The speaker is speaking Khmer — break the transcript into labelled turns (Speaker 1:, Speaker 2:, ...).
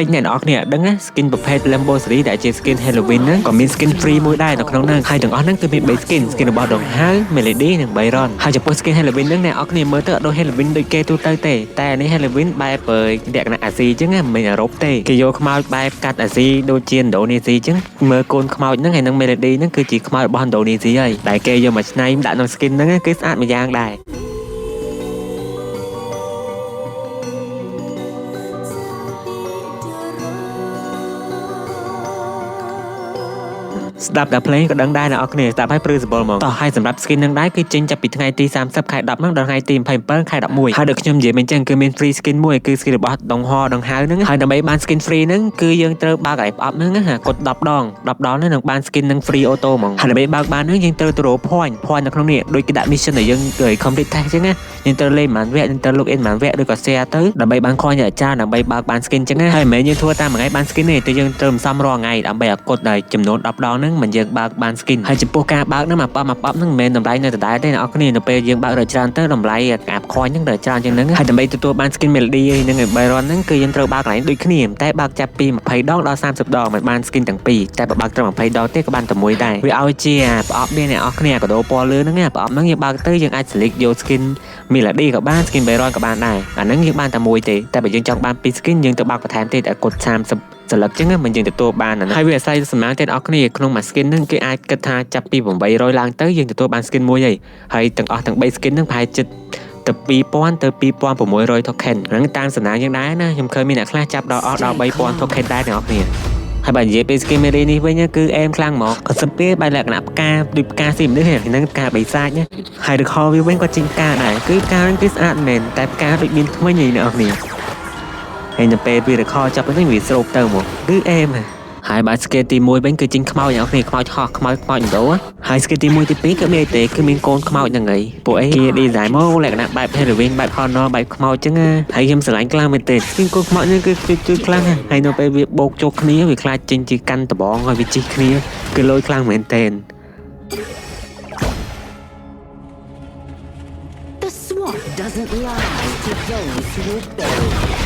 Speaker 1: ទិញអ្នកនរគ្នាដឹងណា skin ប្រភេទ Lambo series ដែលជា skin Halloween ហ្នឹងក៏មាន skin free មួយដែរនៅក្នុងហ្នឹងហើយទាំងអស់ហ្នឹងគឺមាន3 skin របស់ដងហៅ Melody និង Byron ហើយចំពោះ skin Halloween ហ្នឹងអ្នកនរគ្នាមើលទៅអត់ដូច Halloween ដូចគេទូទៅទេតែនេះ Halloween បែបលក្ខណៈអាស៊ីអញ្ចឹងណាមិនអឺរ៉ុបទេគេយកខ្មោចបែបកាត់អាស៊ីដូចជាឥណ្ឌូនេស៊ីអញ្ចឹងមើលកូនខ្មោចហ្នឹងហើយនឹង Melody ហ្នឹងគឺជាខ្មោចរបស់ឥណ្ឌូនេស៊ីហើយតែគេយកមកច្នៃដាក់ក្នុង skin ហ្នឹងគឺស្អាតមួយយ៉ាងដែរស្ដាប់តែភ្លេងក៏ដឹងដែរអ្នកនរគ្នាស្ដាប់ឲ្យព្រឺសបល់ហ្មងតោះហើយសម្រាប់ skin នឹងដែរគឺចេញចាប់ពីថ្ងៃទី30ខែ10ហ្នឹងដល់ថ្ងៃទី27ខែ11ហើយដូចខ្ញុំនិយាយមិញចឹងគឺមាន free skin មួយគឺ skin របស់ដងហដងហៅហ្នឹងហើយដើម្បីបាន skin free ហ្នឹងគឺយើងត្រូវបើកឲ្យប្រអប់ហ្នឹងណាកត់10ដងហ្នឹងនឹងបាន skin ហ្នឹង free auto ហ្មងហើយដើម្បីបើកបានហ្នឹងយើងត្រូវទៅរក point នៅក្នុងនេះដូចគេដាក់ mission ឲ្យយើង complete task ចឹងណាយើងត្រូវលេងប៉ុន្មានវគ្គយើងត្រូវ log in ប៉ុន្មានវគ្គឬក៏ share ទៅដើម្បីបាន coin អាចារ្យដើម្បីបើកបាន skin ចឹងណាហើយមិនមែនយើងធ្វើតាមមួយថ្ងៃបាន skin ទេតែយើងត្រូវសំរាល់ថ្ងៃដើម្បីឲ្យកត់ដល់ចំនួន10ដងហ្នឹងមិនយើងបើកបាន skin ហើយចំពោះការបើកហ្នឹងមកប៉ប់ហ្នឹងមិនមែនតម្លៃនៅដដែលទេអ្នកនរគ្នានៅពេលយើងបើករើច្រើនទៅតម្លៃអាប់ coin ហ្នឹងរើច្រើនចឹងហ្នឹងហើយដើម្បីទទួលបាន skin Melody ហ្នឹងឯ Byron ហ្នឹងគឺយើងត្រូវបើកកន្លែងដូចគ្នាតែបើកចាប់ពី20ដងដល់30ដងមិនបាន skin ទាំងពីរតែបើកត្រឹម20ដងទេក៏បានតែមួយដែរវាឲ្យជាប្រអប់នេះអ្នកនរគ្នាកដោពណ៌លឿងហ្នឹងប្រអប់ហ្នឹងយើងបើកទៅយើងអាច select យក skin Melody ក៏បាន skin Byron ក៏បានដែរអាហ្នឹងយើងបានតែមួយទេតែបើយើងចង់បាន2 skin យើងទៅបើកបន្ថែមទៀតឲ្យកត់30 ស្លឹកចឹងមិនយើងទទួលបានអាហ្នឹងហើយវាអាស្រ័យសំណាងទេអ្នកនរគ្នាក្នុងមួយ skin ហ្នឹងគេអាចគិតថាចាប់ពី800ឡើងទៅយើងទទួលបាន skin មួយហើយទាំងអស់ទាំង3 skin ហ្នឹងប្រហែលជិតទៅ2000ទៅ2600 token ហ្នឹងតាមសំណាងយ៉ាងដែរណាខ្ញុំឃើញមានអ្នកខ្លះចាប់ដល់អស់ដល់3000 token ដែរអ្នកនរគ្នាហើយបើនិយាយពី skin Melody នេះវិញគឺអែមខ្លាំងហ្មងក៏សិនពេលបែបលក្ខណៈផ្កាដូចផ្កាស៊ីមនុស្សហ្នឹងផ្កាបិសាចណាហើយរខោវាវិញក៏ចេញផ្កាដែរគឺផ្កាហ្នឹងគឺស្អាតមែនតែផ្កាដូចមានថ្មីឯអ្នកនរគ្នាហើយនៅពេលវារខោចាប់ទៅវាស្រូបទៅមកគឺអែមហើយបើ skate ទី1វិញគឺចេញខ្មោចអ្នកនរគ្នាខ្មោចហោះខ្មោចឥណ្ឌូហើយ skate ទី1ទី2គឺមានអីទេគឺមានកូនខ្មោចហ្នឹងហើយពួកអីគេ design មកលក្ខណៈបែប Halloween បែប horror បែបខ្មោចចឹងហើយខ្ញុំស្រឡាញ់ខ្លាំងមែនទេគឺកូនខ្មោចហ្នឹងគឺជួយខ្លាំងហើយនៅពេលវាបោកចុះគ្នាវាខ្លាចចេញជាកាន់ដបងហើយវាជីកគ្នាគឺលយខ្លាំងមែនទេ
Speaker 2: The swamp doesn't lie to those who obey.